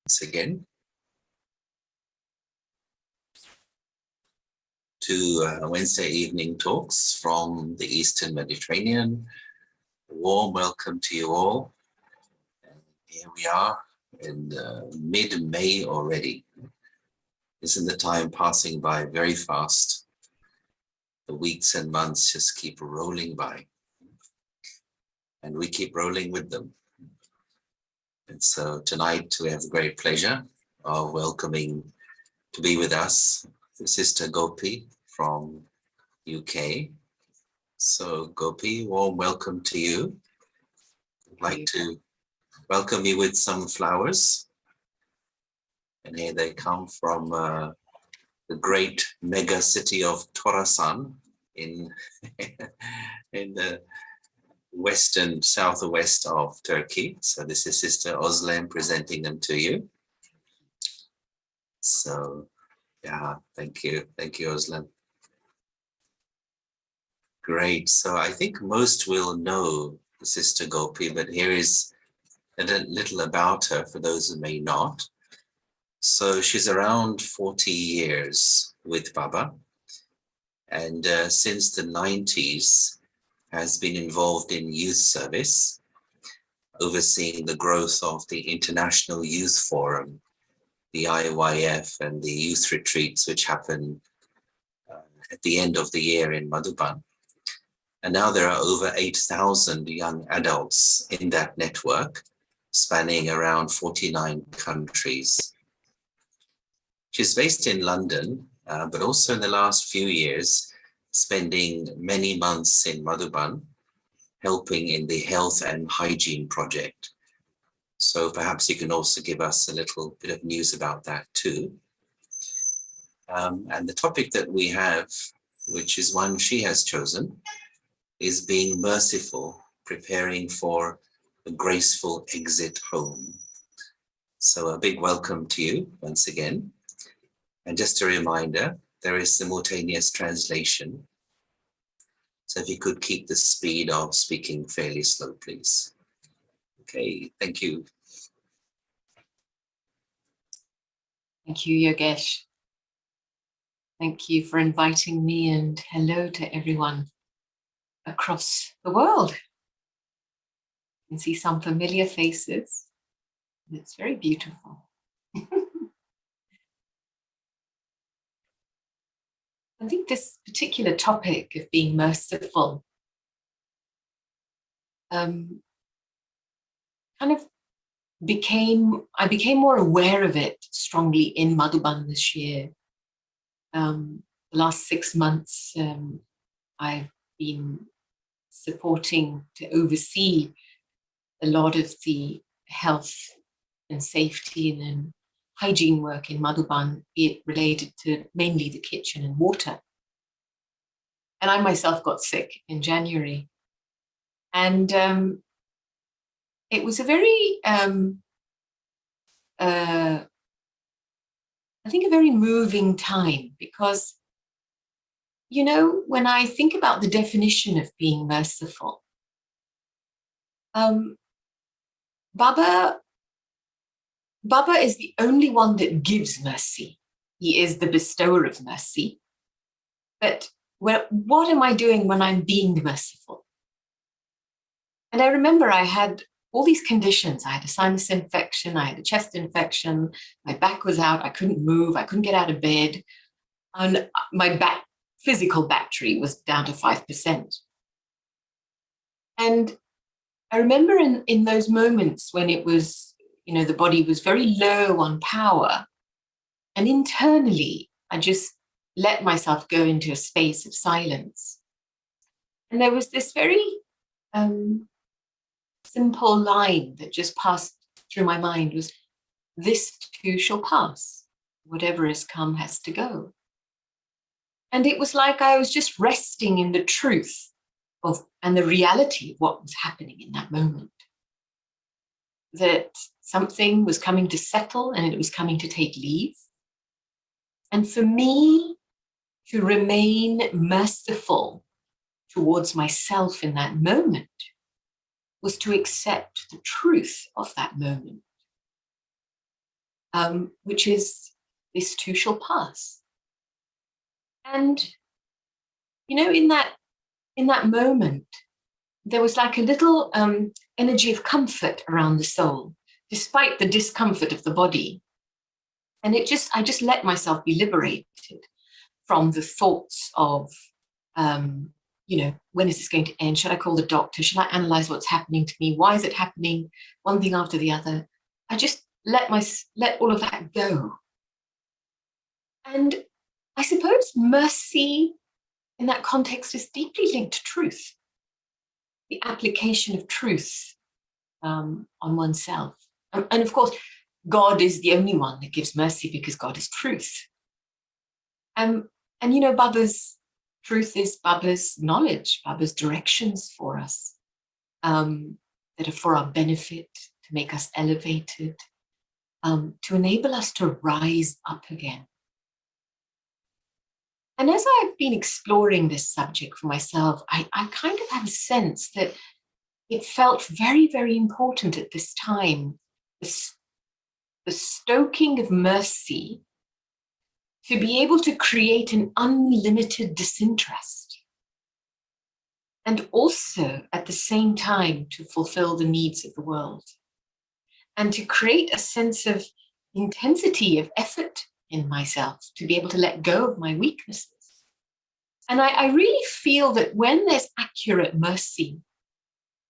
once again to Wednesday evening talks from the Eastern Mediterranean. A warm welcome to you all. Here we are in mid-May already. Isn't the time passing by very fast? The weeks and months just keep rolling by. And we keep rolling with them. And so tonight we have the great pleasure of welcoming to be with us Sister Gopi from UK. So Gopi, warm welcome to you. I'd like to welcome you with some flowers. And here they come from the great mega city of Torasan in the western southwest of Turkey. So this is Sister Özlem presenting them to you. So yeah, thank you Özlem. Great. So I think most will know Sister Gopi, but here is a little about her for those who may not. So she's around 40 years with Baba, and since the 90s has been involved in youth service, overseeing the growth of the International Youth Forum, the IYF, and the youth retreats which happen at the end of the year in Madhuban. And now there are over 8,000 young adults in that network, spanning around 49 countries. She's based in London, but also in the last few years, spending many months in Madhuban, helping in the health and hygiene project. So perhaps you can also give us a little bit of news about that too. And the topic that we have, which is one she has chosen, is being merciful, preparing for a graceful exit home. So a big welcome to you once again. And just a reminder, there is simultaneous translation. So if you could keep the speed of speaking fairly slow, please. Okay, thank you. Thank you, Yogesh. Thank you for inviting me, and hello to everyone across the world. You can see some familiar faces, and it's very beautiful. I think this particular topic of being merciful kind of I became more aware of it strongly in Madhuban this year. The last 6 months, I've been supporting to oversee a lot of the health and safety and hygiene work in Madhuban, be it related to mainly the kitchen and water. And I myself got sick in January. And it was a very, I think a very moving time, because, you know, when I think about the definition of being merciful, Baba is the only one that gives mercy. He is the bestower of mercy. But what am I doing when I'm being merciful? And I remember I had all these conditions. I had a sinus infection, I had a chest infection, my back was out, I couldn't move, I couldn't get out of bed, and my physical battery was down to 5%. And I remember in those moments when it was, you know, the body was very low on power, and internally, I just let myself go into a space of silence. And there was this very simple line that just passed through my mind was, this too shall pass. Whatever has come has to go. And it was like I was just resting in the truth of and the reality of what was happening in that moment. That something was coming to settle and it was coming to take leave. And for me to remain merciful towards myself in that moment was to accept the truth of that moment. which is this too shall pass. And, in that moment, there was like a little energy of comfort around the soul, despite the discomfort of the body. And I just let myself be liberated from the thoughts of, when is this going to end? Should I call the doctor? Should I analyze what's happening to me? Why is it happening? One thing after the other. I just let all of that go. And I suppose mercy in that context is deeply linked to truth, the application of truth on oneself. And of course, God is the only one that gives mercy because God is truth. And Baba's truth is Baba's knowledge, Baba's directions for us that are for our benefit, to make us elevated, to enable us to rise up again. And as I've been exploring this subject for myself, I kind of have a sense that it felt very, very important at this time, the stoking of mercy, to be able to create an unlimited disinterest. And also, at the same time, to fulfill the needs of the world. And to create a sense of intensity of effort in myself, to be able to let go of my weaknesses. And I really feel that when there's accurate mercy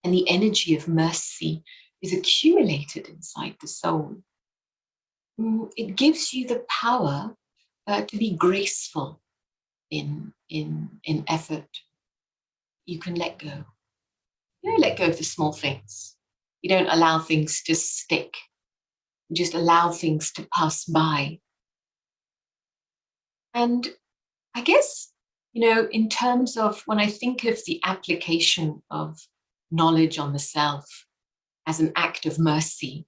and the energy of mercy is accumulated inside the soul, it gives you the power to be graceful in effort. You can let go. You let go of the small things. You don't allow things to stick. You just allow things to pass by. And I guess, in terms of when I think of the application of knowledge on the self as an act of mercy,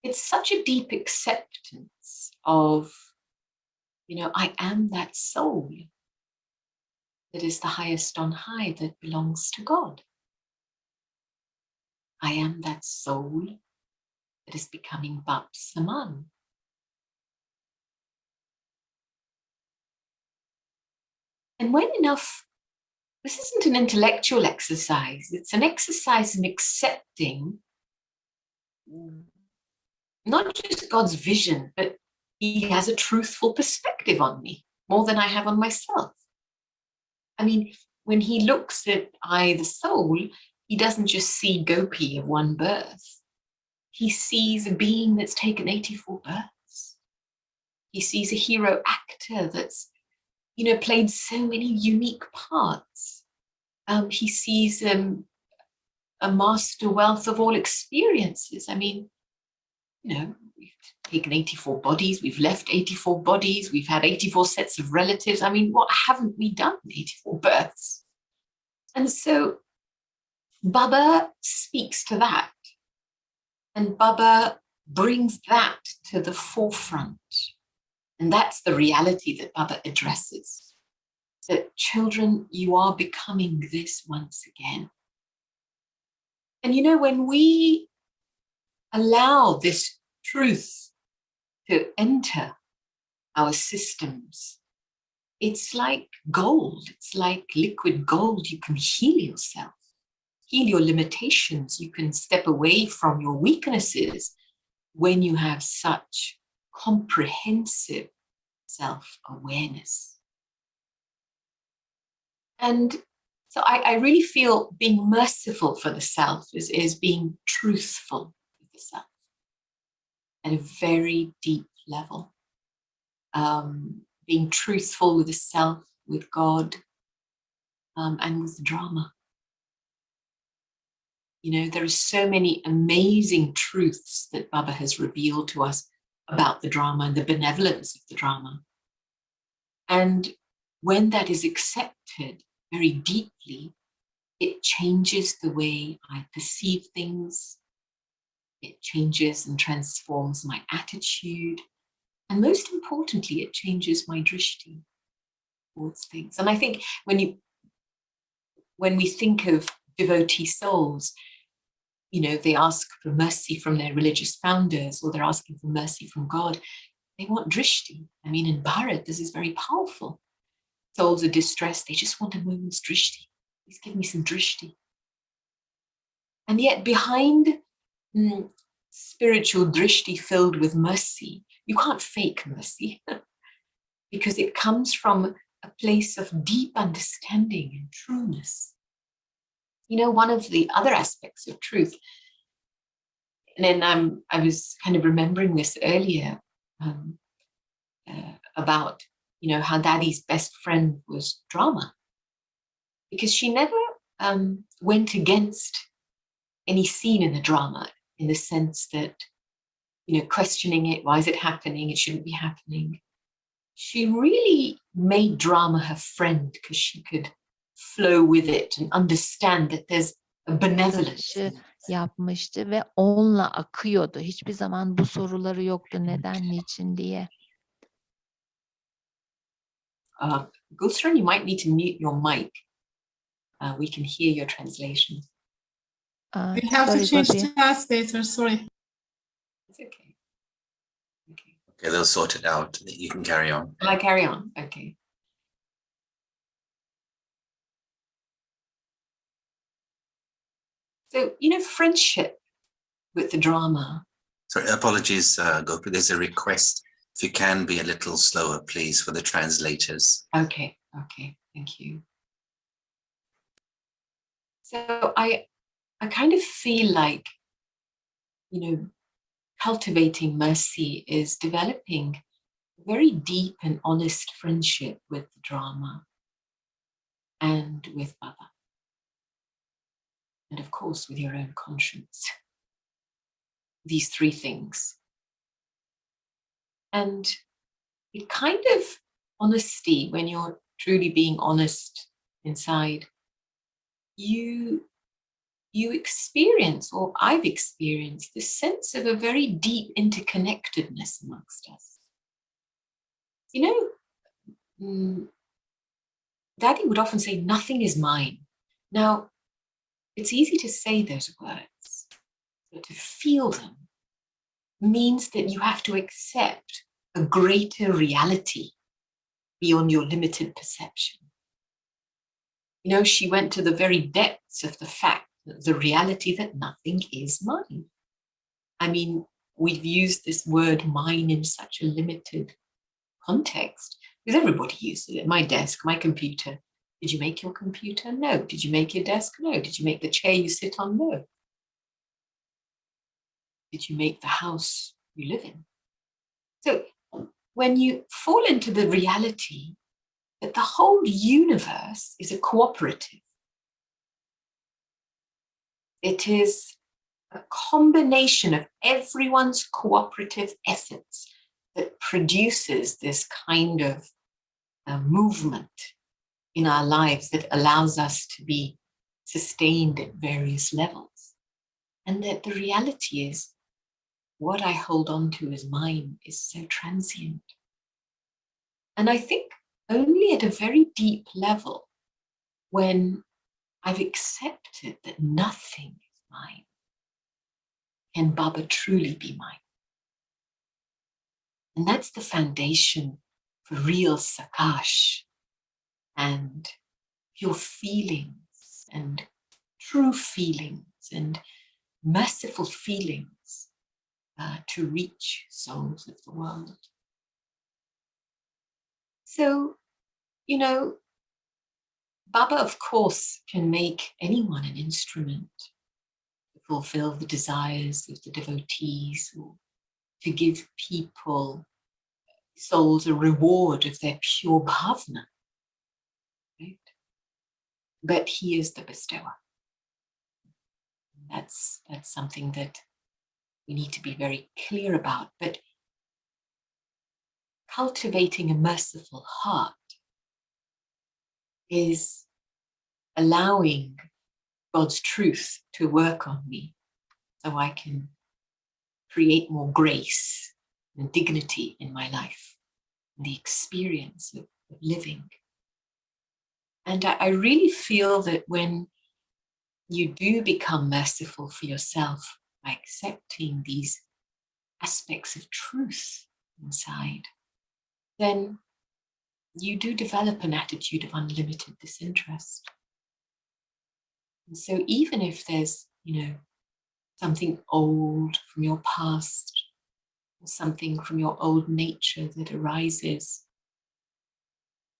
it's such a deep acceptance of, I am that soul that is the highest on high, that belongs to God. I am that soul that is becoming Bap Saman. And when enough, this isn't an intellectual exercise, it's an exercise in accepting not just God's vision, but He has a truthful perspective on me, more than I have on myself. I mean, when He looks at I, the soul, He doesn't just see Gopi of one birth. He sees a being that's taken 84 births. He sees a hero actor that's, played so many unique parts. He sees a master wealth of all experiences. I mean, we've taken 84 bodies, we've left 84 bodies, we've had 84 sets of relatives. I mean, what haven't we done in 84 births? And so Baba speaks to that. And Baba brings that to the forefront. And that's the reality that Baba addresses. That children, you are becoming this once again. And when we allow this truth to enter our systems, it's like gold. It's like liquid gold. You can heal yourself, heal your limitations. You can step away from your weaknesses when you have such comprehensive self-awareness. And so I really feel being merciful for the self is being truthful with the self at a very deep level. Being truthful with the self, with God, and with the drama. There are so many amazing truths that Baba has revealed to us about the drama and the benevolence of the drama. And when that is accepted very deeply, it changes the way I perceive things. It changes and transforms my attitude. And most importantly, it changes my drishti towards things. And I think when we think of devotee souls, they ask for mercy from their religious founders, or they're asking for mercy from God. They want drishti. I mean, in Bharat, this is very powerful. Souls are distressed. They just want a moment's drishti. Please give me some drishti. And yet behind spiritual drishti filled with mercy, you can't fake mercy because it comes from a place of deep understanding and trueness. One of the other aspects of truth, and then I was kind of remembering this earlier about, how Daddy's best friend was drama, because she never went against any scene in the drama in the sense that, questioning it, why is it happening? It shouldn't be happening. She really made drama her friend because she could flow with it and understand that there's a benevolence. Yapmıştı ve onunla akıyordu. Hiçbir zaman bu soruları yoktu, neden, niçin diye. Gulsran, you might need to mute your mic. We can hear your translation. We have to change translator, sorry. It's okay. Okay, they'll sort it out. You can carry on. Will I carry on? Okay. So, friendship with the drama. Sorry, apologies, Gopi. There's a request. If you can be a little slower, please, for the translators. Okay, thank you. So I kind of feel like, cultivating mercy is developing a very deep and honest friendship with the drama and with Baba. And of course, with your own conscience. These three things. And it kind of honesty, when you're truly being honest inside, you experience, or I've experienced, this sense of a very deep interconnectedness amongst us. Daddy would often say, nothing is mine. Now, it's easy to say those words, but to feel them means that you have to accept a greater reality beyond your limited perception. She went to the very depths of the fact, the reality that nothing is mine. I mean, we've used this word mine in such a limited context because everybody uses it. My desk, my computer. Did you make your computer? No. Did you make your desk? No. Did you make the chair you sit on? No. Did you make the house you live in? So when you fall into the reality that the whole universe is a cooperative, it is a combination of everyone's cooperative efforts that produces this kind of movement in our lives that allows us to be sustained at various levels. And that the reality is, what I hold on to as mine is so transient. And I think only at a very deep level, when I've accepted that nothing is mine, can Baba truly be mine. And that's the foundation for real sakash and pure feelings and true feelings and merciful feelings to reach souls of the world. So, Baba, of course, can make anyone an instrument to fulfill the desires of the devotees, or to give people, souls, a reward of their pure bhavna. Right? But he is the bestower. That's something that we need to be very clear about. But cultivating a merciful heart is allowing God's truth to work on me so I can create more grace and dignity in my life and the experience of living. And I really feel that when you do become merciful for yourself by accepting these aspects of truth inside, then you do develop an attitude of unlimited disinterest. And so even if there's, something old from your past, or something from your old nature that arises,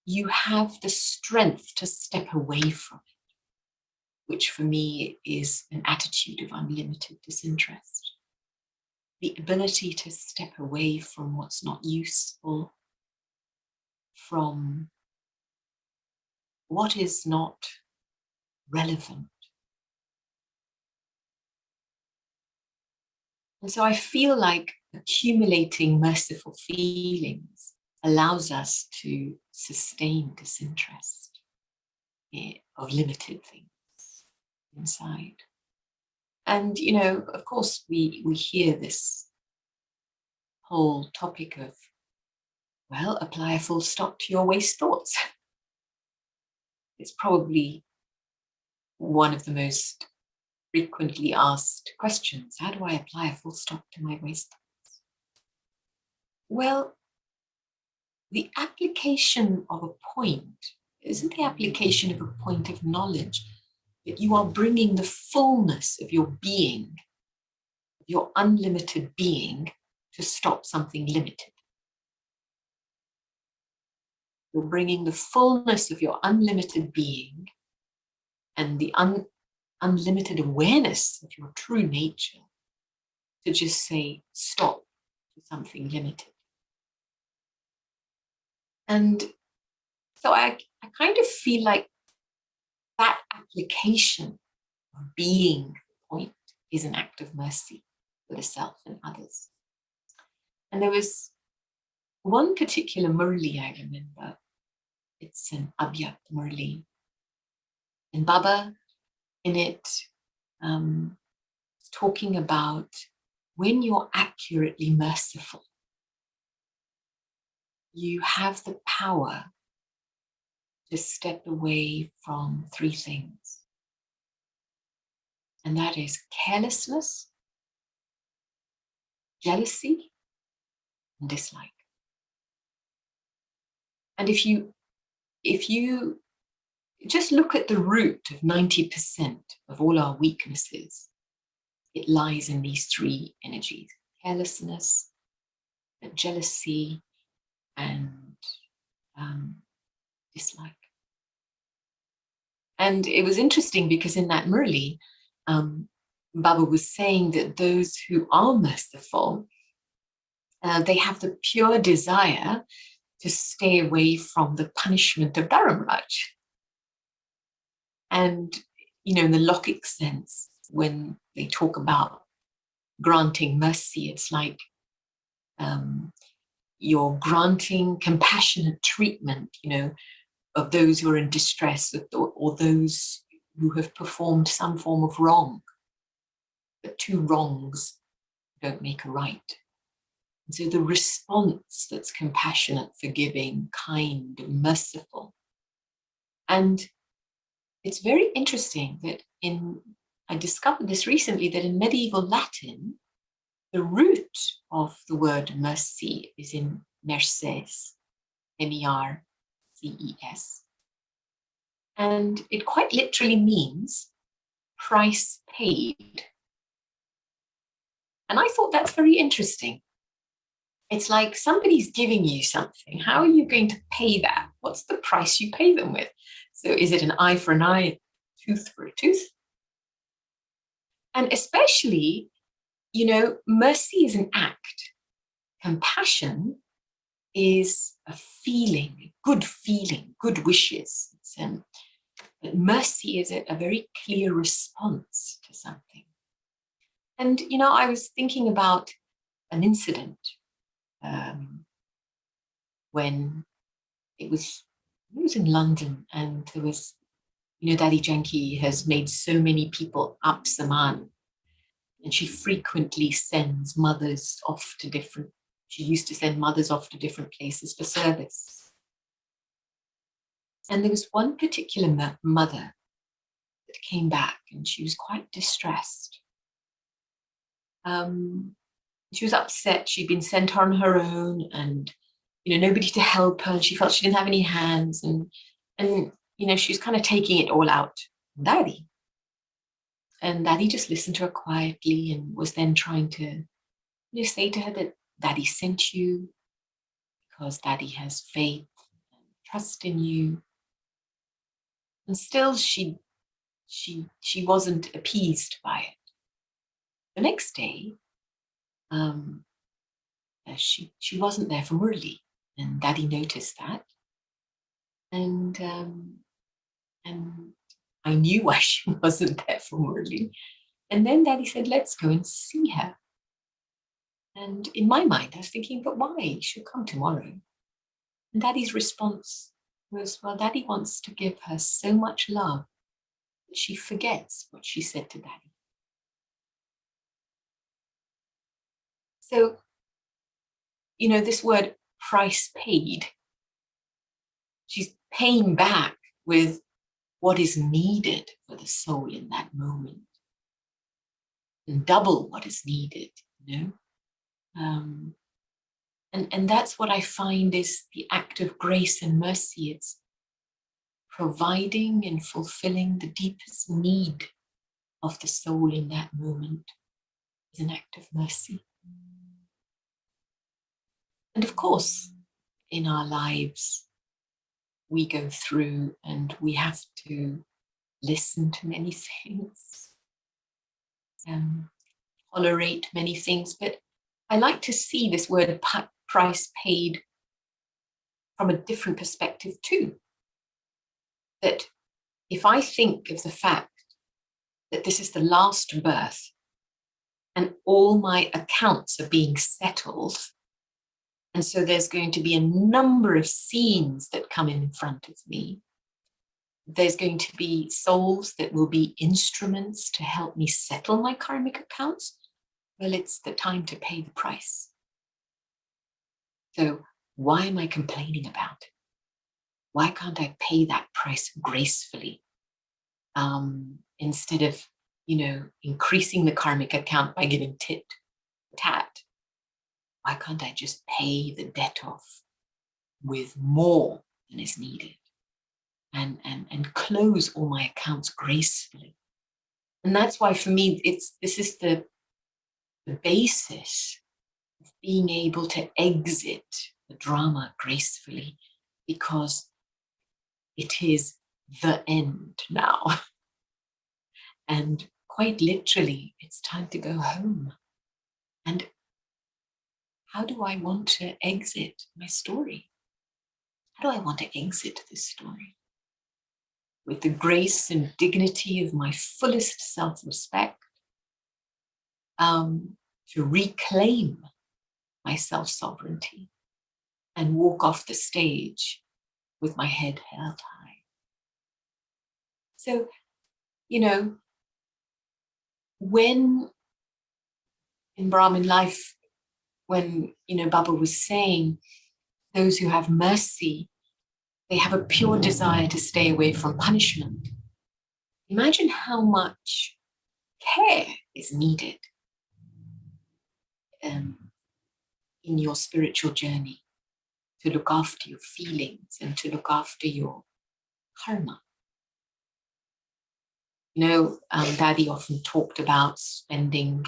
you have the strength to step away from it, which for me is an attitude of unlimited disinterest. The ability to step away from what's not useful, from what is not relevant. And so I feel like accumulating merciful feelings allows us to sustain disinterest of limited things inside. And, of course, we hear this whole topic of, well, apply a full stop to your waste thoughts. It's probably one of the most frequently asked questions. How do I apply a full stop to my waste thoughts? Well, the application of a point isn't the application of a point of knowledge, that you are bringing the fullness of your being, your unlimited being, to stop something limited. You're bringing the fullness of your unlimited being and the unlimited awareness of your true nature to just say stop to something limited. And so I kind of feel like that application of being the point is an act of mercy for the self and others. And there was one particular Murli I remember. It's an Abhyat Murli. And Baba in it talking about when you're accurately merciful, you have the power to step away from three things. And that is carelessness, jealousy, and dislike. And if you just look at the root of 90% of all our weaknesses, it lies in these three energies: carelessness, jealousy, and dislike. And it was interesting because in that Murli, Baba was saying that those who are merciful, they have the pure desire to stay away from the punishment of Dharamraj. And, in the Lokic sense, when they talk about granting mercy, it's like you're granting compassionate treatment, of those who are in distress or those who have performed some form of wrong. But two wrongs don't make a right. And so the response that's compassionate, forgiving, kind, merciful. And it's very interesting that I discovered this recently, that in medieval Latin, the root of the word mercy is in merces, M-E-R-C-E-S. And it quite literally means price paid. And I thought that's very interesting. It's like somebody's giving you something. How are you going to pay that? What's the price you pay them with? So is it an eye for an eye, a tooth for a tooth? And especially, mercy is an act. Compassion is a feeling, good wishes. But mercy is a very clear response to something. And, I was thinking about an incident when it was in London, and there was, Daddy Janki has made so many people up Saman, and she frequently sends mothers off to she used to send mothers off to different places for service. And there was one particular mother that came back, and she was quite distressed. She was upset. She'd been sent on her own, and nobody to help her. And she felt she didn't have any hands, and she was kind of taking it all out on Daddy. And Daddy just listened to her quietly and was then trying to say to her that Daddy sent you because Daddy has faith and trust in you. And still she wasn't appeased by it. The next day, she wasn't there for Murli, and Daddy noticed that. And I knew why she wasn't there for Murli. And then Daddy said, let's go and see her. And in my mind, I was thinking, but why? She'll come tomorrow. And Daddy's response was, well, Daddy wants to give her so much love that she forgets what she said to Daddy. So, this word price paid, she's paying back with what is needed for the soul in that moment, and double what is needed, and that's what I find is the act of grace and mercy. It's providing and fulfilling the deepest need of the soul in that moment is an act of mercy. And of course, in our lives, we go through and we have to listen to many things, tolerate many things, but I like to see this word price paid from a different perspective too. That if I think of the fact that this is the last birth and all my accounts are being settled, and so there's going to be a number of scenes that come in front of me. There's going to be souls that will be instruments to help me settle my karmic accounts. Well, it's the time to pay the price. So why am I complaining about it? Why can't I pay that price gracefully? Instead of, increasing the karmic account by giving tit for tat, why can't I just pay the debt off with more than is needed and close all my accounts gracefully? And that's why for me, this is the basis of being able to exit the drama gracefully, because it is the end now. And quite literally, it's time to go home. And how do I want to exit my story? How do I want to exit this story? With the grace and dignity of my fullest self-respect, to reclaim my self-sovereignty and walk off the stage with my head held high. So, when in Brahmin life, when, Baba was saying, those who have mercy, they have a pure desire to stay away from punishment. Imagine how much care is needed in your spiritual journey to look after your feelings and to look after your karma. Daddy often talked about spending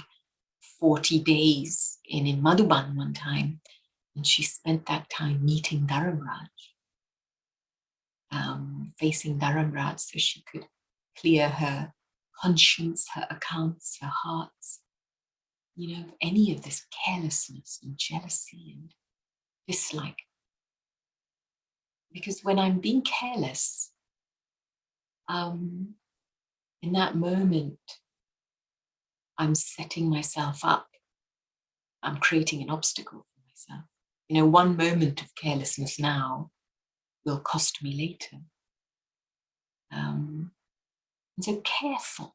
40 days in Madhuban one time, and she spent that time meeting Dharamraj, facing Dharamraj so she could clear her conscience, her accounts, her hearts, of any of this carelessness and jealousy and dislike. Because when I'm being careless, in that moment, I'm setting myself up. I'm creating an obstacle for myself. One moment of carelessness now will cost me later. And so careful,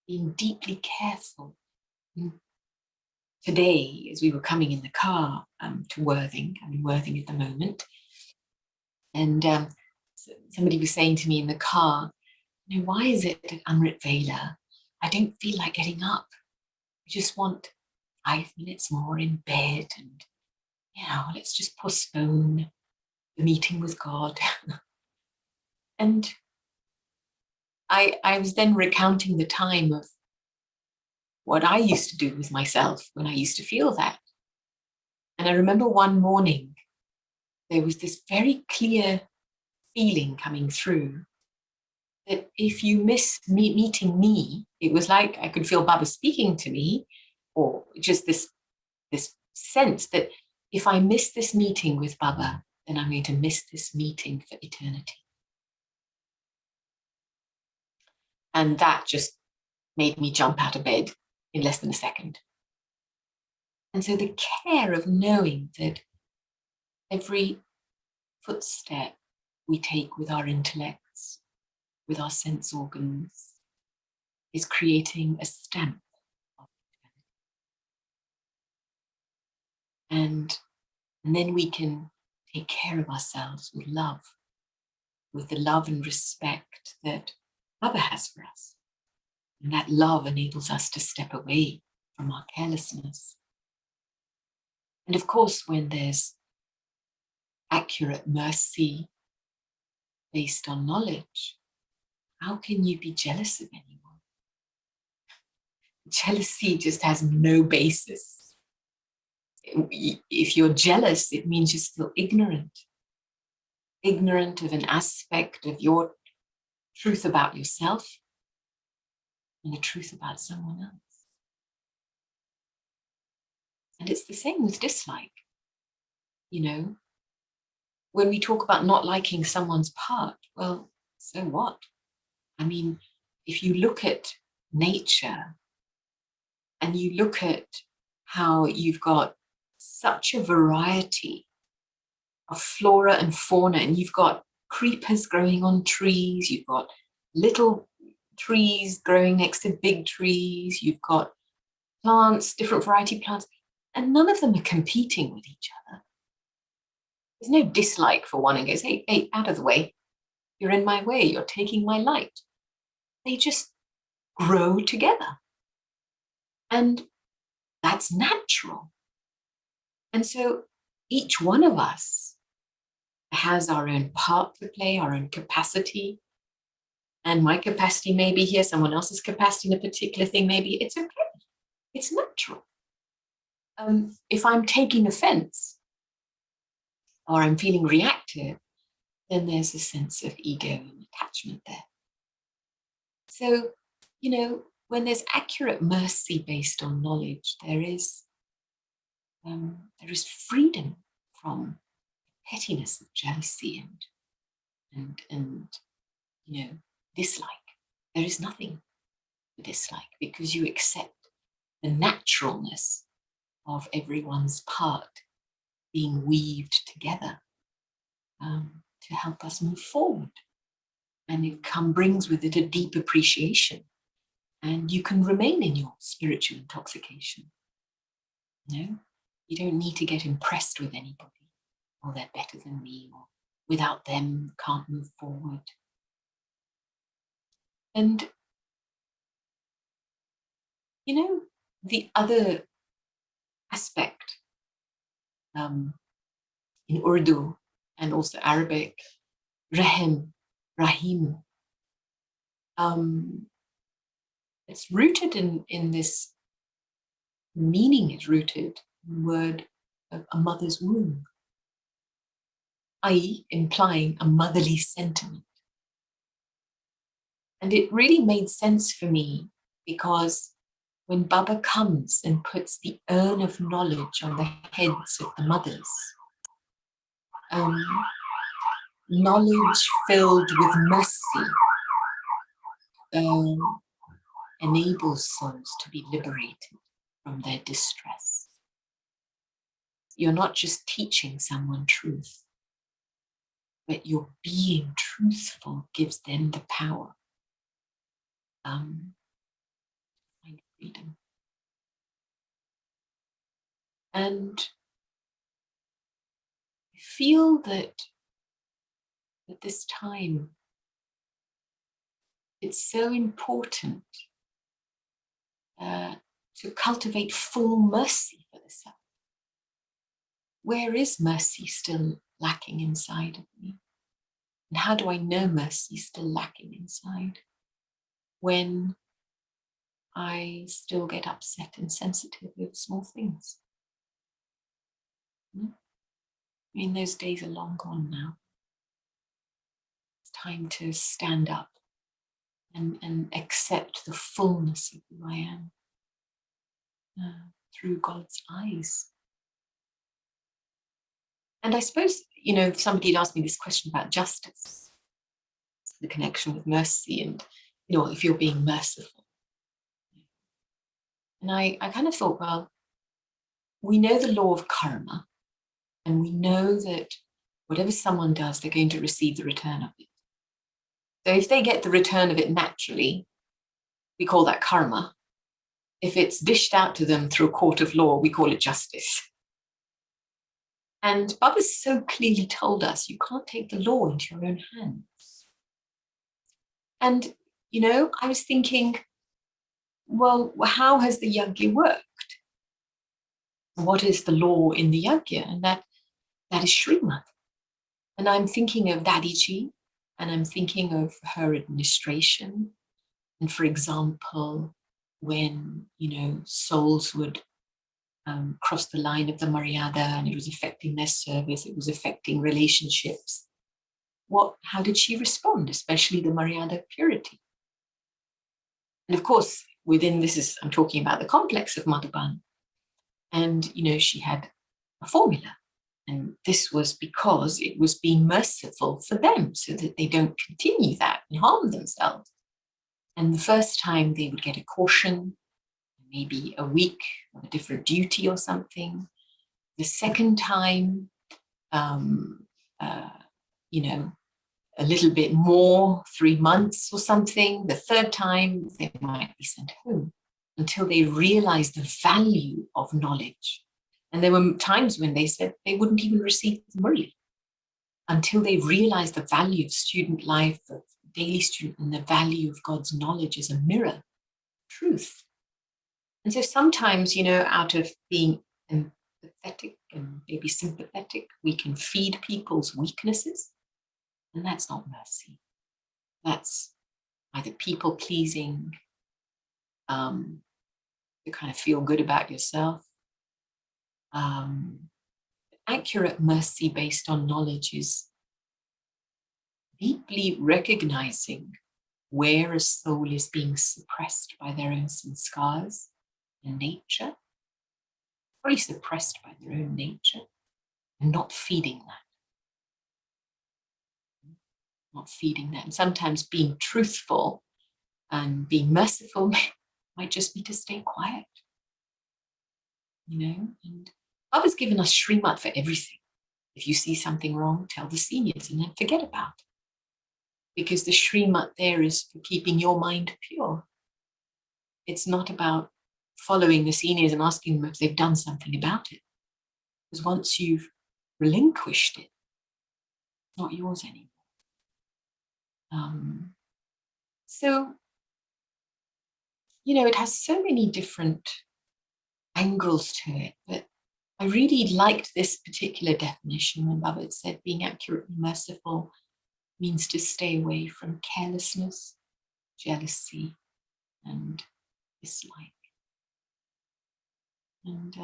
being deeply careful. Today, as we were coming in the car to Worthing, I'm in Worthing at the moment, and somebody was saying to me in the car, why is it at Amrit Vela, I don't feel like getting up. I just want 5 minutes more in bed and, let's just postpone the meeting with God. And I was then recounting the time of what I used to do with myself when I used to feel that. And I remember one morning, there was this very clear feeling coming through that if you miss meeting me, it was like I could feel Baba speaking to me, or just this sense that if I miss this meeting with Baba, then I'm going to miss this meeting for eternity. And that just made me jump out of bed in less than a second. And so the care of knowing that every footstep we take with our intellects, with our sense organs, is creating a stamp of eternity. And then we can take care of ourselves with love, with the love and respect that Baba has for us. And that love enables us to step away from our carelessness. And of course, when there's accurate mercy based on knowledge, how can you be jealous of anyone? Jealousy just has no basis. If you're jealous, it means you're still ignorant of an aspect of your truth about yourself and the truth about someone else. And it's the same with dislike. When we talk about not liking someone's part, well, so what? I mean, if you look at nature and you look at how you've got such a variety of flora and fauna, and you've got creepers growing on trees, you've got little trees growing next to big trees, you've got plants, different variety of plants, and none of them are competing with each other. There's no dislike for one and goes, hey, out of the way. You're in my way. You're taking my light. They just grow together. And that's natural. And so each one of us has our own part to play, our own capacity. And my capacity may be here, someone else's capacity in a particular thing, maybe it's okay. It's natural. If I'm taking offense or I'm feeling reactive, then there's a sense of ego and attachment there. So, when there's accurate mercy based on knowledge, there is freedom from pettiness, jealousy, and dislike. There is nothing to dislike because you accept the naturalness of everyone's part being weaved together to help us move forward. And it brings with it a deep appreciation. And you can remain in your spiritual intoxication. You don't need to get impressed with anybody, or they're better than me, or without them can't move forward. And the other aspect in Urdu and also Arabic, Rahim, it's rooted in this meaning, is rooted in the word of a mother's womb, i.e. implying a motherly sentiment. And it really made sense for me because when Baba comes and puts the urn of knowledge on the heads of the mothers, knowledge filled with mercy enables souls to be liberated from their distress. You're not just teaching someone truth, but your being truthful gives them the power to find freedom. And I feel that at this time, it's so important to cultivate full mercy for the self. Where is mercy still lacking inside of me? And how do I know mercy is still lacking inside? When I still get upset and sensitive over small things. I mean, those days are long gone now. It's time to stand up and accept the fullness of who I am through God's eyes. And I suppose, somebody had asked me this question about justice, the connection with mercy and, if you're being merciful. And I kind of thought, well, we know the law of karma, and we know that whatever someone does, they're going to receive the return of it. So if they get the return of it naturally, we call that karma. If it's dished out to them through a court of law, we call it justice. And Baba's so clearly told us you can't take the law into your own hands. And, I was thinking, well, how has the yajna worked? What is the law in the yajna? And that is Srimad. And I'm thinking of Dadiji, and I'm thinking of her administration. And for example, when, souls would cross the line of the Maryada and it was affecting their service, it was affecting relationships. How did she respond, especially the Maryada of purity? And of course, I'm talking about the complex of Madhuban. And, she had a formula. And this was because it was being merciful for them so that they don't continue that and harm themselves. And the first time they would get a caution, maybe a week of a different duty or something. The second time, a little bit more, 3 months or something. The third time, they might be sent home until they realized the value of knowledge. And there were times when they said they wouldn't even receive the murli until they realized the value of student life, of daily student, and the value of God's knowledge as a mirror, truth. And so sometimes, out of being empathetic and maybe sympathetic, we can feed people's weaknesses. And that's not mercy. That's either people pleasing, to kind of feel good about yourself. Accurate mercy based on knowledge is deeply recognizing where a soul is being suppressed by their own sanskars and nature, probably suppressed by their own nature, and not feeding that. Not feeding that. And sometimes being truthful and being merciful might just be to stay quiet. And Baba's given us Srimad for everything. If you see something wrong, tell the seniors and then forget about it. Because the Srimad there is for keeping your mind pure. It's not about following the seniors and asking them if they've done something about it. Because once you've relinquished it, it's not yours anymore. So, it has so many different angles to it, but I really liked this particular definition when Baba said being accurately merciful means to stay away from carelessness, jealousy, and dislike. And,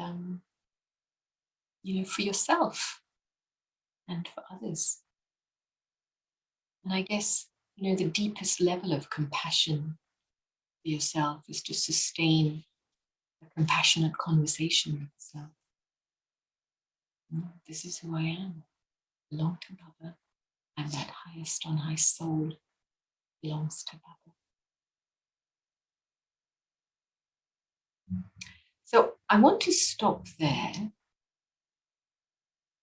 for yourself and for others. And I guess, the deepest level of compassion for yourself is to sustain a compassionate conversation with yourself. This is who I am. I belong to Baba. And that highest on high soul belongs to Baba. So I want to stop there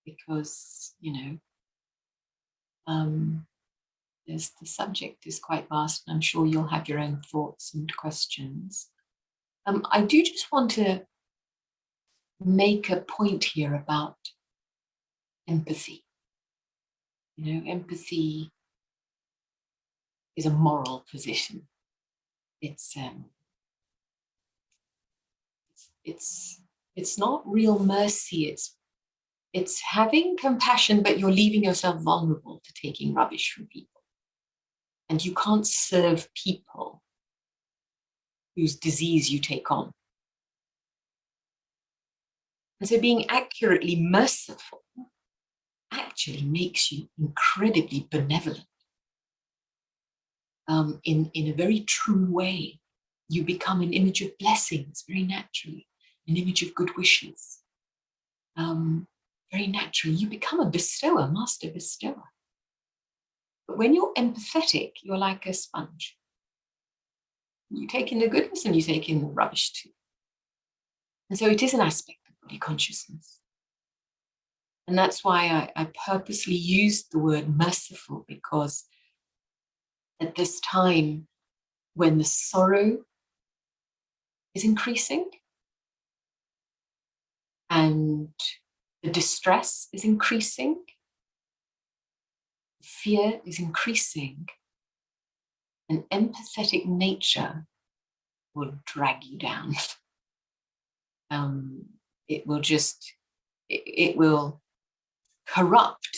because, the subject is quite vast, and I'm sure you'll have your own thoughts and questions. I do just want to make a point here about empathy. Empathy is a moral position. It's not real mercy. It's having compassion, but you're leaving yourself vulnerable to taking rubbish from people. And you can't serve people whose disease you take on. And so being accurately merciful actually makes you incredibly benevolent. In a very true way, you become an image of blessings very naturally, an image of good wishes. Very naturally, you become a bestower, master bestower. But when you're empathetic, you're like a sponge. You take in the goodness and you take in the rubbish too. And so it is an aspect of body consciousness. And that's why I purposely used the word merciful, because at this time when the sorrow is increasing and the distress is increasing, fear is increasing, an empathetic nature will drag you down. It will corrupt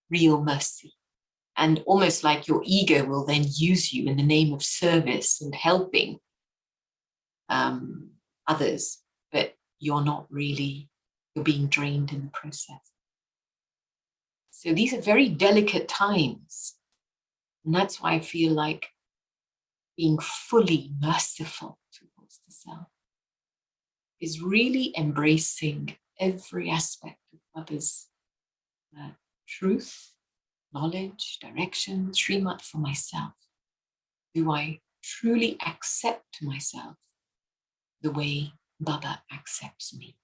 real mercy. And almost like your ego will then use you in the name of service and helping others, but you're being drained in the process. So these are very delicate times. And that's why I feel like being fully merciful towards the self is really embracing every aspect of others' truth, knowledge, direction, Srimat for myself. Do I truly accept myself the way Baba accepts me?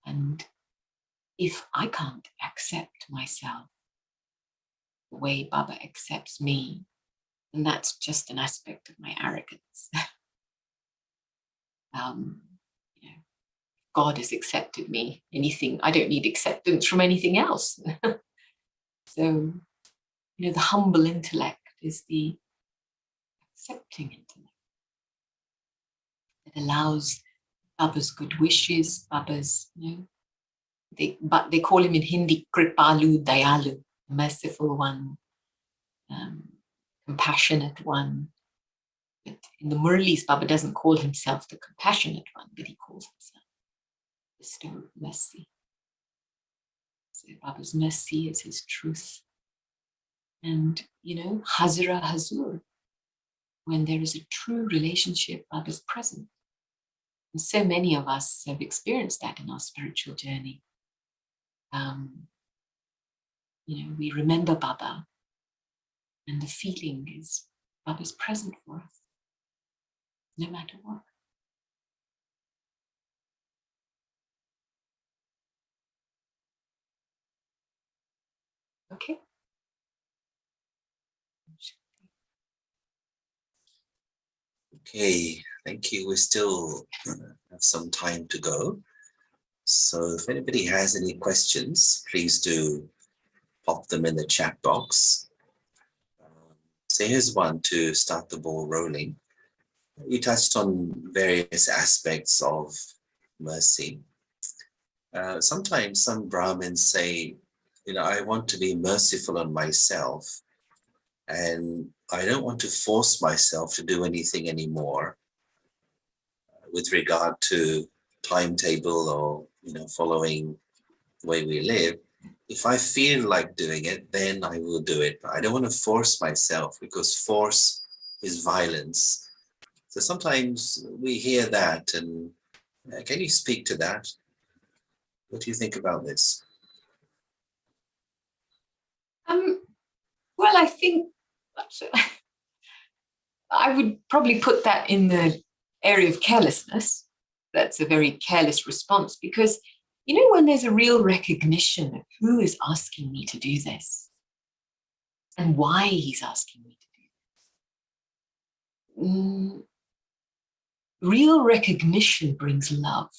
And if I can't accept myself the way Baba accepts me, then that's just an aspect of my arrogance. God has accepted me. I don't need acceptance from anything else. So, the humble intellect is the accepting intellect that allows Baba's good wishes, Baba's, they call him in Hindi Kripalu, Dayalu, merciful one, compassionate one. But in the Murlis, Baba doesn't call himself the compassionate one, but he calls himself bestower of mercy. So Baba's mercy is his truth. And, Hazra Hazur, when there is a true relationship, Baba's present. And so many of us have experienced that in our spiritual journey. We remember Baba, and the feeling is Baba's present for us, no matter what. Okay. Okay, thank you. We still have some time to go. So if anybody has any questions, please do pop them in the chat box. So here's one to start the ball rolling. You touched on various aspects of mercy. Sometimes some Brahmins say, I want to be merciful on myself, and I don't want to force myself to do anything anymore with regard to timetable or, following the way we live. If I feel like doing it, then I will do it. But I don't want to force myself, because force is violence. So sometimes we hear that, and can you speak to that? What do you think about this? Well, I think I would probably put that in the area of carelessness. That's a very careless response, because, when there's a real recognition of who is asking me to do this and why he's asking me to do this, real recognition brings love.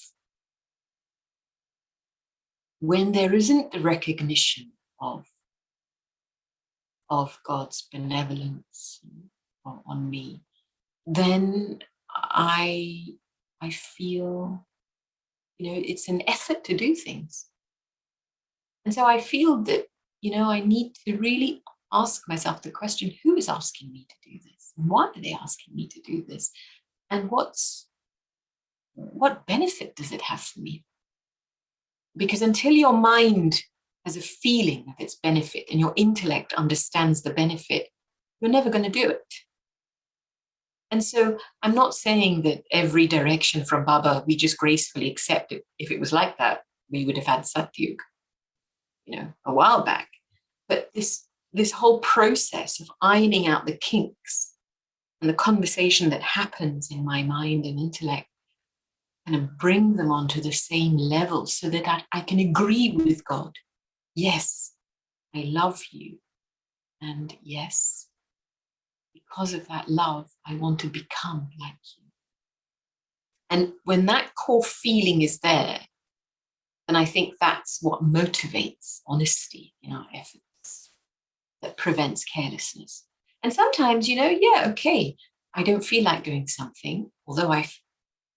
When there isn't the recognition of of God's benevolence on me, then I feel, it's an effort to do things. And so I feel that, I need to really ask myself the question, who is asking me to do this? And why are they asking me to do this? And what benefit does it have for me? Because until your mind has a feeling of its benefit and your intellect understands the benefit, you're never going to do it. And so I'm not saying that every direction from Baba we just gracefully accept it. If it was like that, we would have had Satyug, a while back. But this whole process of ironing out the kinks and the conversation that happens in my mind and intellect, and bring them onto the same level so that I can agree with God. Yes, I love you. And yes, because of that love, I want to become like you. And when that core feeling is there, then I think that's what motivates honesty in our efforts, that prevents carelessness. And sometimes, okay, I don't feel like doing something, although I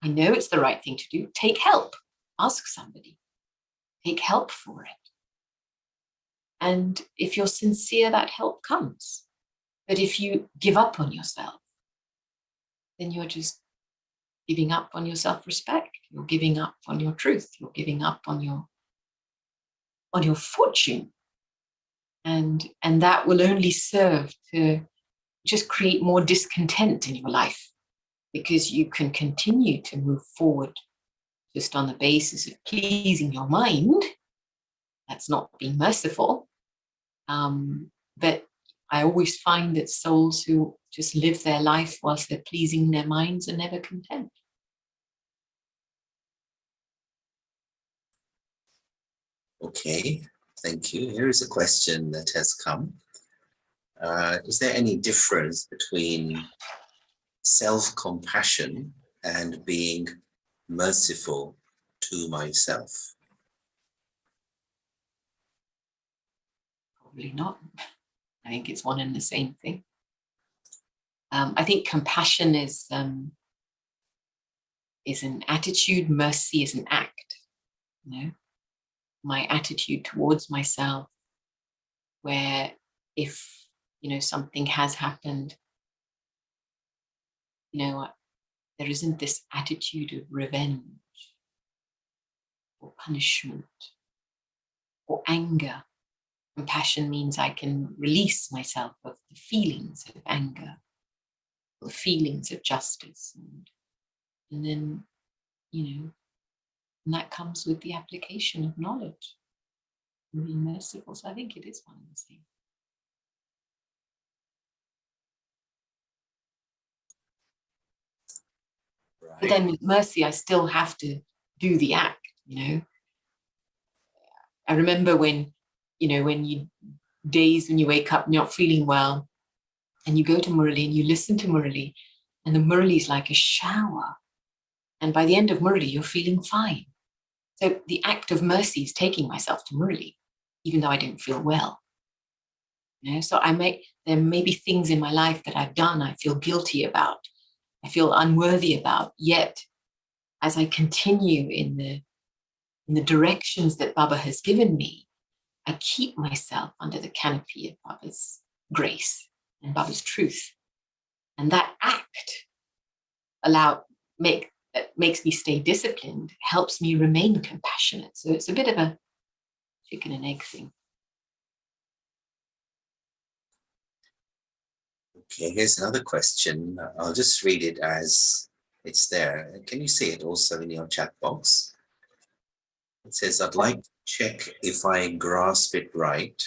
know it's the right thing to do. Take help. Ask somebody. Take help for it. And if you're sincere, that help comes. But if you give up on yourself, then you're just giving up on your self-respect. You're giving up on your truth. You're giving up on your fortune. And that will only serve to just create more discontent in your life, because you can continue to move forward just on the basis of pleasing your mind. That's not being merciful. But I always find that souls who just live their life whilst they're pleasing their minds are never content. Okay, thank you. Here is a question that has come. Is there any difference between self-compassion and being merciful to myself? Probably not. I think it's one and the same thing. I think compassion is an attitude, mercy is an act. My attitude towards myself, where if something has happened, there isn't this attitude of revenge or punishment or anger. Compassion means I can release myself of the feelings of anger, or the feelings of justice, and then and that comes with the application of knowledge and being merciful. So I think it is one and the same. Right. But then with mercy, I still have to do the act, I remember when days when you wake up not feeling well, and you go to Murali and you listen to Murali, and the Murali is like a shower. And by the end of Murali, you're feeling fine. So the act of mercy is taking myself to Murali, even though I don't feel well. So there may be things in my life that I've done I feel guilty about, I feel unworthy about, yet as I continue in the directions that Baba has given me, I keep myself under the canopy of Baba's grace and Baba's truth. And that act that makes me stay disciplined, helps me remain compassionate. So it's a bit of a chicken and egg thing. Okay, here's another question. I'll just read it as it's there. Can you see it also in your chat box? It says, I'd like to check if I grasp it right.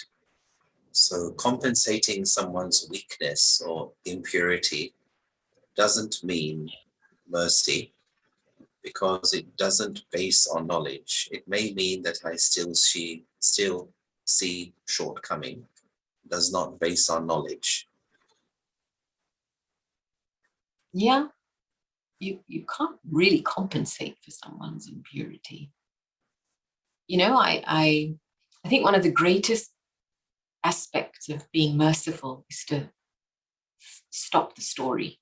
So compensating someone's weakness or impurity doesn't mean mercy, because it doesn't base on knowledge. It may mean that I still see shortcoming, does not base on knowledge. Yeah, you can't really compensate for someone's impurity. I think one of the greatest aspect of being merciful is to stop the story.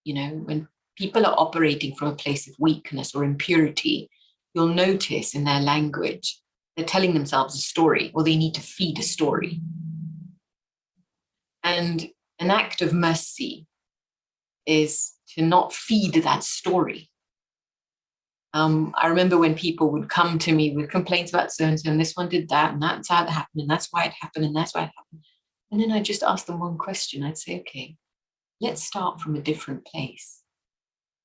You know, when people are operating from a place of weakness or impurity, you'll notice in their language, they're telling themselves a story, or they need to feed a story. And an act of mercy is to not feed that story. I remember when people would come to me with complaints about so-and-so, and this one did that, and that's how it happened, and that's why it happened, and that's why it happened. And then I just asked them one question. I'd say, okay, let's start from a different place.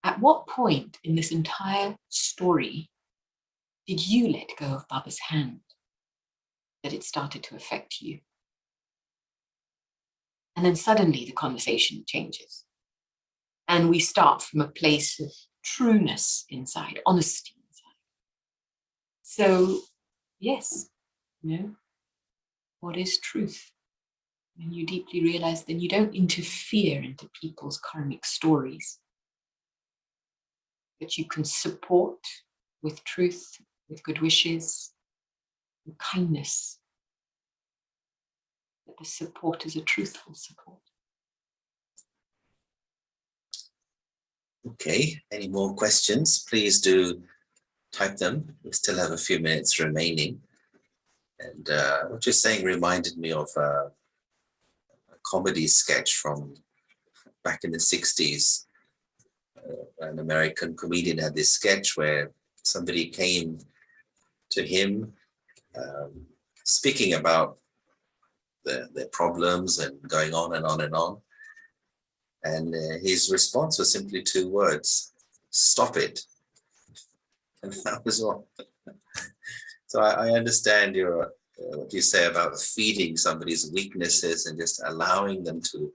At what point in this entire story did you let go of Baba's hand that it started to affect you? And then suddenly the conversation changes. And we start from a place of trueness inside, honesty inside. So, yes, you know, what is truth? When you deeply realize, then you don't interfere into people's karmic stories, but you can support with truth, with good wishes, with kindness. That the support is a truthful support. Okay, any more questions? Please do type them. We still have a few minutes remaining. And what you're saying reminded me of a comedy sketch from back in the 60s. An American comedian had this sketch where somebody came to him speaking about their problems and going on and on and on. And his response was simply 2 words: stop it. And that was all. So I understand your what you say about feeding somebody's weaknesses and just allowing them to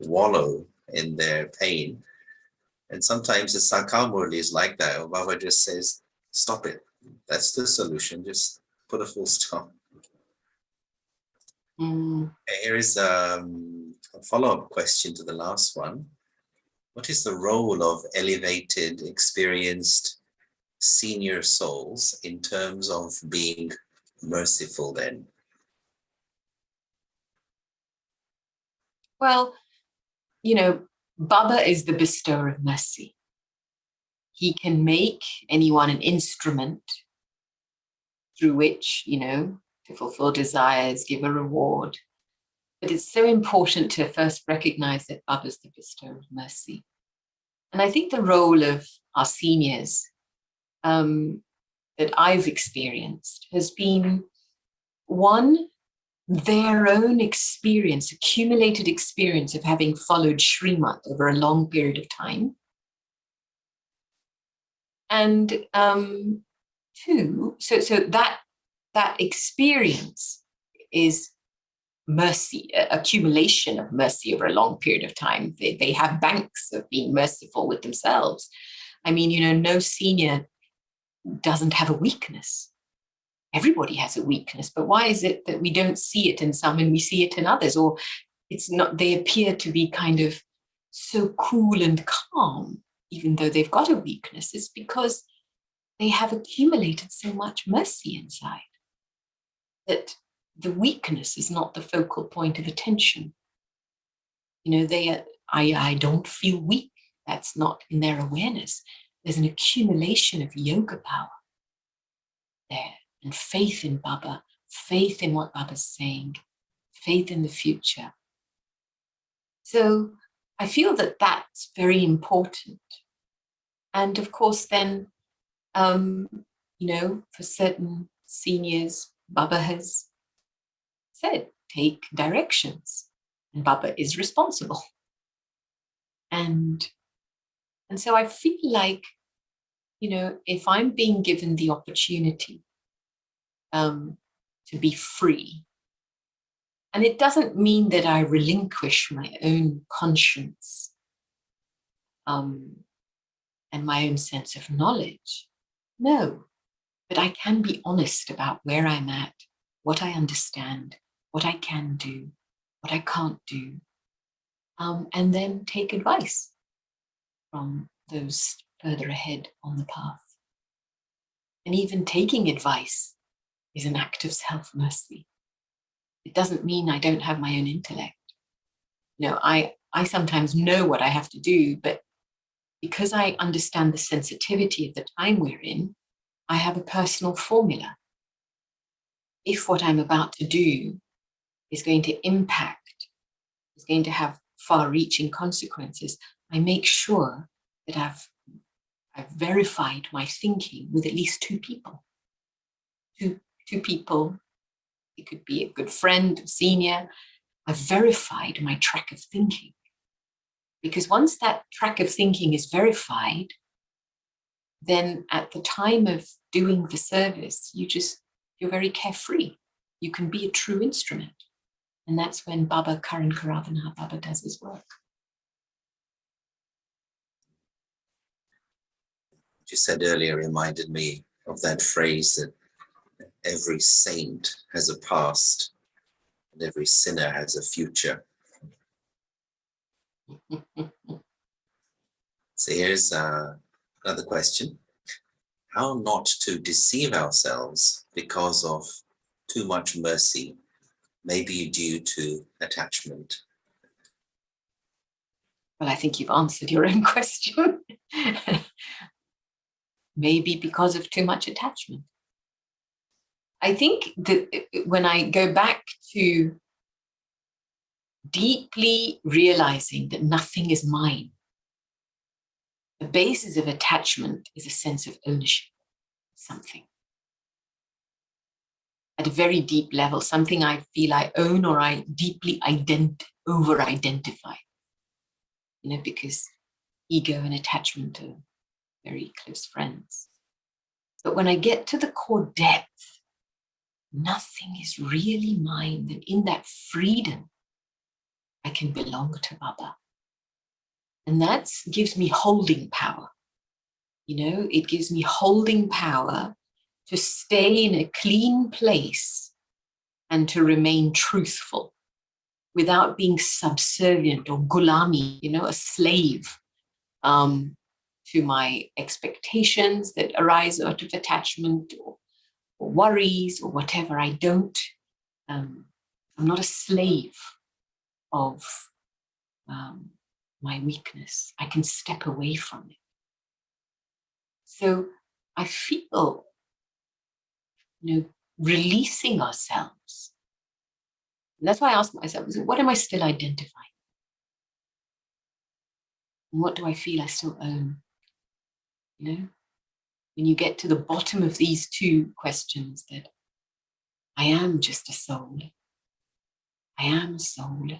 wallow in their pain. And sometimes the Sakamurli is like that. Baba just says, stop it. That's the solution. Just put a full stop. Here is a follow-up question to the last one. What is the role of elevated, experienced senior souls in terms of being merciful then? Well, you know, Baba is the bestower of mercy. He can make anyone an instrument through which, you know, to fulfill desires, give a reward. But it's so important to first recognize that Baba's the bestower of mercy. And I think the role of our seniors that I've experienced has been, one, their own experience, accumulated experience of having followed Srimad over a long period of time. And 2, so that experience is mercy, accumulation of mercy over a long period of time. They have banks of being merciful with themselves. I mean, you know, no senior doesn't have a weakness. Everybody has a weakness, but why is it that we don't see it in some and we see it in others? Or it's not, they appear to be kind of so cool and calm, even though they've got a weakness. It's because they have accumulated so much mercy inside that the weakness is not the focal point of attention. You know, I don't feel weak. That's not in their awareness. There's an accumulation of yoga power there, and faith in Baba, faith in what Baba's saying, faith in the future. So I feel that that's very important. And of course, then, you know, for certain seniors, Baba has said, take directions, and Baba is responsible. And so I feel like, you know, if I'm being given the opportunity to be free, and it doesn't mean that I relinquish my own conscience and my own sense of knowledge. No, but I can be honest about where I'm at, what I understand, what I can do, what I can't do, and then take advice from those further ahead on the path. And even taking advice is an act of self-mercy. It doesn't mean I don't have my own intellect. You know, I sometimes know what I have to do, but because I understand the sensitivity of the time we're in, I have a personal formula. If what I'm about to do is going to impact, is going to have far-reaching consequences, I make sure that I've verified my thinking with at least two people. Two people, it could be a good friend, a senior. I've verified my track of thinking. Because once that track of thinking is verified, then at the time of doing the service, you're very carefree. You can be a true instrument. And that's when Baba Karan Karavana, Baba does his work. What you said earlier reminded me of that phrase that every saint has a past and every sinner has a future. So here's another question. How not to deceive ourselves because of too much mercy, maybe due to attachment? Well, I think you've answered your own question. Maybe because of too much attachment. I think that when I go back to deeply realizing that nothing is mine, the basis of attachment is a sense of ownership of something. At a very deep level, something I feel I own or I deeply over-identify. You know, because ego and attachment are very close friends. But when I get to the core depth, nothing is really mine. Then in that freedom, I can belong to Baba. And that gives me holding power. You know, it gives me holding power to stay in a clean place and to remain truthful without being subservient or gulami, you know, a slave to my expectations that arise out of attachment or worries or whatever. I'm not a slave of my weakness. I can step away from it. So I feel, you know, releasing ourselves. And that's why I ask myself, what am I still identifying? And what do I feel I still own? You know, when you get to the bottom of these two questions, that I am just a soul. I am a soul.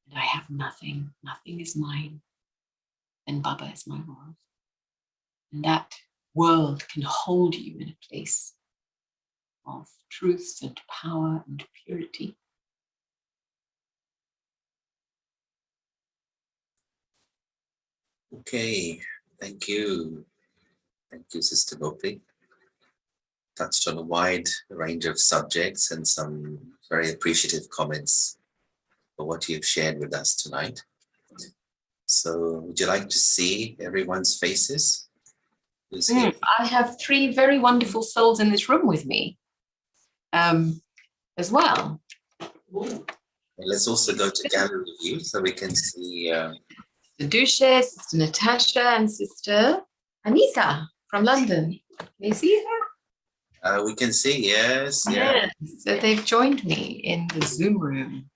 And I have nothing. Nothing is mine. And Baba is my world. And that world can hold you in a place of truth and power and purity. Okay, thank you. Thank you, Sister Gopi. Touched on a wide range of subjects and some very appreciative comments for what you've shared with us tonight. So would you like to see everyone's faces? I have three very wonderful souls in this room with me as well. And let's also go to gallery view so we can see Sister Duchess, Sister Natasha, and Sister Anita from London. Can you see her? we can see, yes. Yeah. Yes. So they've joined me in the Zoom room.